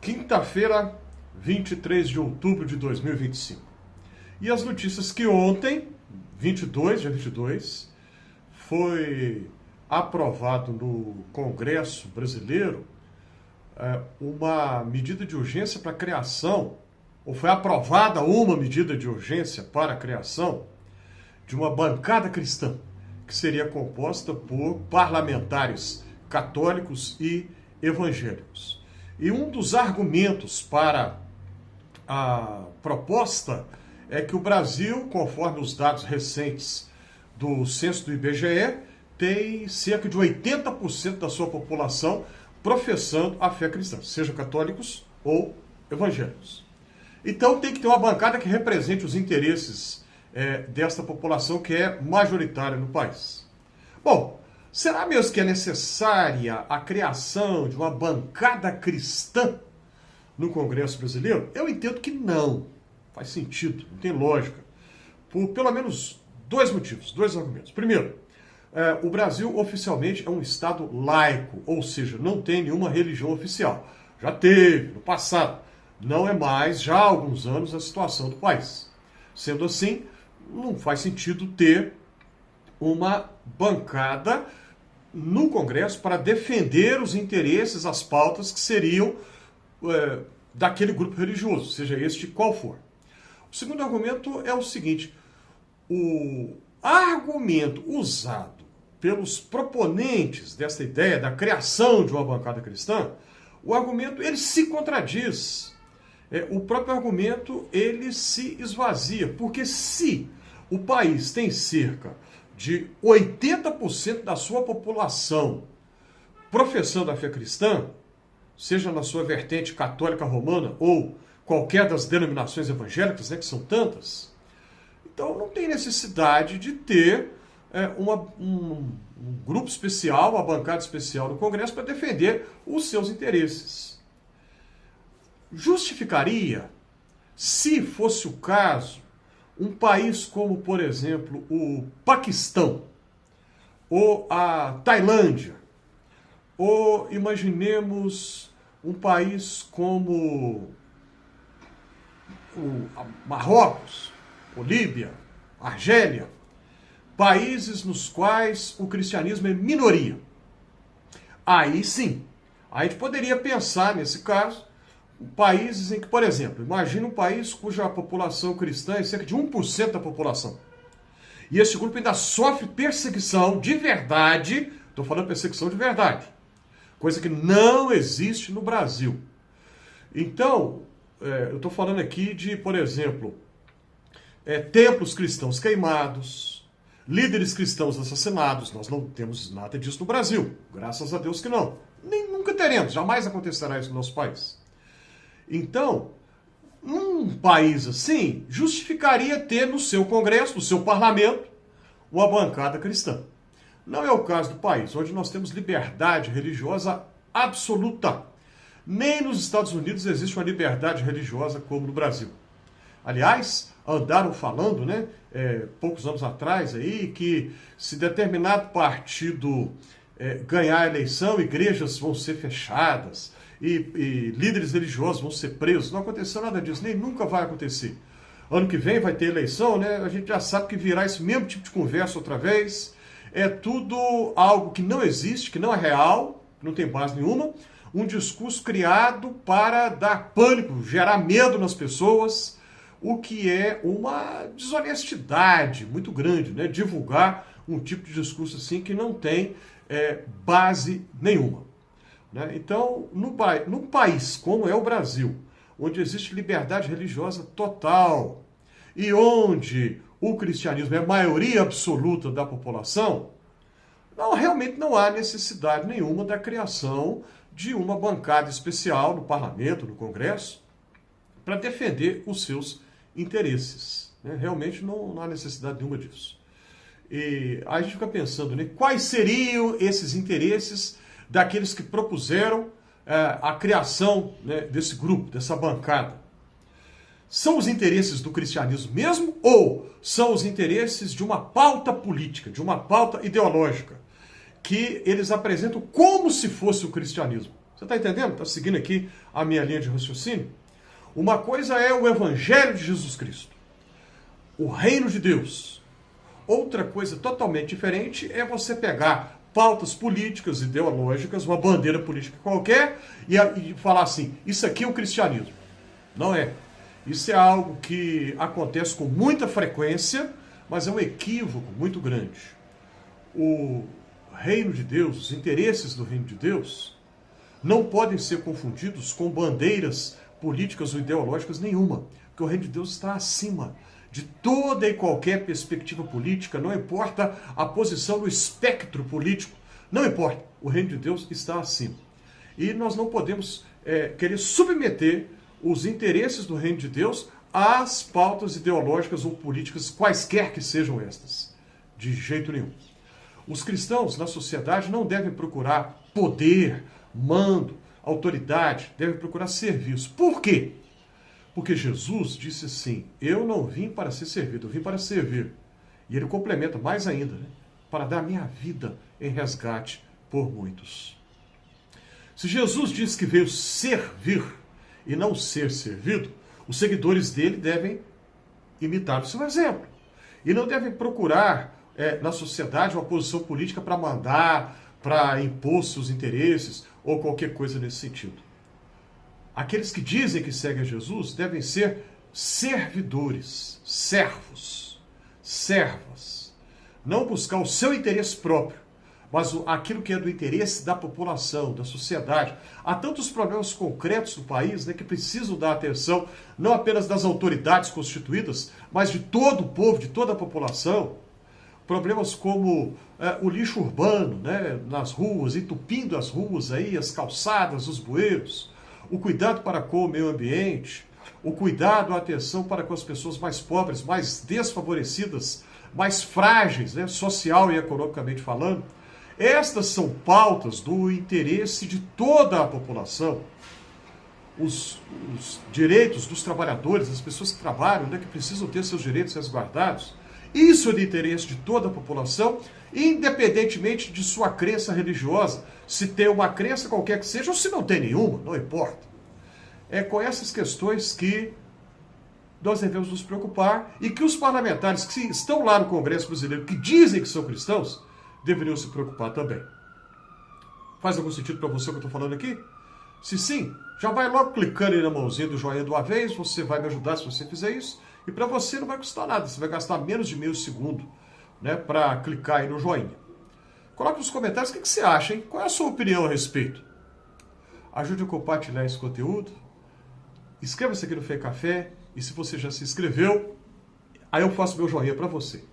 Quinta-feira, 23 de outubro de 2025. E as notícias que ontem, dia 22, foi aprovado no Congresso Brasileiro uma medida de urgência para a criação, ou foi aprovada uma medida de urgência para a criação de uma bancada cristã, que seria composta por parlamentares católicos e evangélicos. E um dos argumentos para a proposta é que o Brasil, conforme os dados recentes do censo do IBGE, tem cerca de 80% da sua população professando a fé cristã, seja católicos ou evangélicos. Então tem que ter uma bancada que represente os interesses desta população que é majoritária no país. Bom, será mesmo que é necessária a criação de uma bancada cristã no Congresso Brasileiro? Eu entendo que não. Faz sentido, não tem lógica. Por pelo menos dois motivos, dois argumentos. Primeiro, o Brasil oficialmente é um Estado laico, ou seja, não tem nenhuma religião oficial. Já teve, no passado. Não é mais, já há alguns anos, a situação do país. Sendo assim, não faz sentido ter uma bancada no Congresso para defender os interesses, as pautas que seriam daquele grupo religioso, seja este qual for. O segundo argumento é o seguinte: o argumento usado pelos proponentes desta ideia da criação de uma bancada cristã, o argumento ele se contradiz. O próprio argumento ele se esvazia, porque se o país tem cerca de 80% da sua população professando a fé cristã, seja na sua vertente católica romana ou qualquer das denominações evangélicas, que são tantas, então não tem necessidade de ter um grupo especial, uma bancada especial no Congresso para defender os seus interesses. Justificaria, se fosse o caso, um país como, por exemplo, o Paquistão, ou a Tailândia, ou imaginemos um país como o Marrocos, ou Líbia, Argélia, países nos quais o cristianismo é minoria. Aí sim, a gente poderia pensar, nesse caso, países em que, por exemplo, imagina um país cuja população cristã é cerca de 1% da população. E esse grupo ainda sofre perseguição de verdade, estou falando perseguição de verdade, coisa que não existe no Brasil. Então, eu estou falando aqui de, por exemplo, templos cristãos queimados, líderes cristãos assassinados. Nós não temos nada disso no Brasil, graças a Deus que não. Nem nunca teremos, jamais acontecerá isso no nosso país. Então, num país assim, justificaria ter no seu Congresso, no seu parlamento, uma bancada cristã. Não é o caso do país, onde nós temos liberdade religiosa absoluta. Nem nos Estados Unidos existe uma liberdade religiosa como no Brasil. Aliás, andaram falando, poucos anos atrás, aí, que se determinado partido ganhar a eleição, igrejas vão ser fechadas, e líderes religiosos vão ser presos. Não aconteceu nada disso, nem nunca vai acontecer. Ano que vem vai ter eleição, a gente já sabe que virá esse mesmo tipo de conversa outra vez. É tudo algo que não existe, que não é real, não tem base nenhuma. Um discurso criado para dar pânico, gerar medo nas pessoas, o que é uma desonestidade muito grande, divulgar um tipo de discurso assim que não tem base nenhuma. Então, num país como é o Brasil, onde existe liberdade religiosa total e onde o cristianismo é a maioria absoluta da população, realmente não há necessidade nenhuma da criação de uma bancada especial no parlamento, no Congresso, para defender os seus interesses. Realmente não há necessidade nenhuma disso. E aí a gente fica pensando, quais seriam esses interesses daqueles que propuseram a criação desse grupo, dessa bancada. São os interesses do cristianismo mesmo ou são os interesses de uma pauta política, de uma pauta ideológica, que eles apresentam como se fosse o cristianismo? Você está entendendo? Está seguindo aqui a minha linha de raciocínio? Uma coisa é o Evangelho de Jesus Cristo, o reino de Deus. Outra coisa totalmente diferente é você pegar pautas políticas, ideológicas, uma bandeira política qualquer e falar assim, isso aqui é o cristianismo. Não é. Isso é algo que acontece com muita frequência, mas é um equívoco muito grande. O reino de Deus, os interesses do reino de Deus, não podem ser confundidos com bandeiras políticas ou ideológicas nenhuma, porque o reino de Deus está acima de toda e qualquer perspectiva política, não importa a posição no espectro político, não importa, o reino de Deus está acima. E nós não podemos querer submeter os interesses do reino de Deus às pautas ideológicas ou políticas, quaisquer que sejam estas, de jeito nenhum. Os cristãos na sociedade não devem procurar poder, mando, autoridade, devem procurar serviço. Por quê? Porque Jesus disse assim, eu não vim para ser servido, eu vim para servir. E ele complementa mais ainda, né? Para dar minha vida em resgate por muitos. Se Jesus disse que veio servir e não ser servido, os seguidores dele devem imitar o seu exemplo. E não devem procurar na sociedade uma posição política para mandar, para impor seus interesses ou qualquer coisa nesse sentido. Aqueles que dizem que seguem a Jesus devem ser servidores, servos, servas. Não buscar o seu interesse próprio, mas aquilo que é do interesse da população, da sociedade. Há tantos problemas concretos no país, né, que precisam dar atenção, não apenas das autoridades constituídas, mas de todo o povo, de toda a população. Problemas como o lixo urbano, né, nas ruas, entupindo as ruas, aí, as calçadas, os bueiros, o cuidado para com o meio ambiente, o cuidado, a atenção para com as pessoas mais pobres, mais desfavorecidas, mais frágeis, né, social e economicamente falando. Estas são pautas do interesse de toda a população. Os direitos dos trabalhadores, as pessoas que trabalham, né, que precisam ter seus direitos resguardados. Isso é de interesse de toda a população, independentemente de sua crença religiosa, se tem uma crença qualquer que seja ou se não tem nenhuma, não importa. É com essas questões que nós devemos nos preocupar e que os parlamentares que estão lá no Congresso Brasileiro, que dizem que são cristãos, deveriam se preocupar também. Faz algum sentido para você o que eu estou falando aqui? Se sim, já vai logo clicando aí na mãozinha do joinha de uma vez, você vai me ajudar se você fizer isso. E para você não vai custar nada, você vai gastar menos de meio segundo, né, para clicar aí no joinha. Coloque nos comentários o que você acha, hein? Qual é a sua opinião a respeito? Ajude a compartilhar esse conteúdo. Inscreva-se aqui no Fé Café. E se você já se inscreveu, aí eu faço meu joinha para você.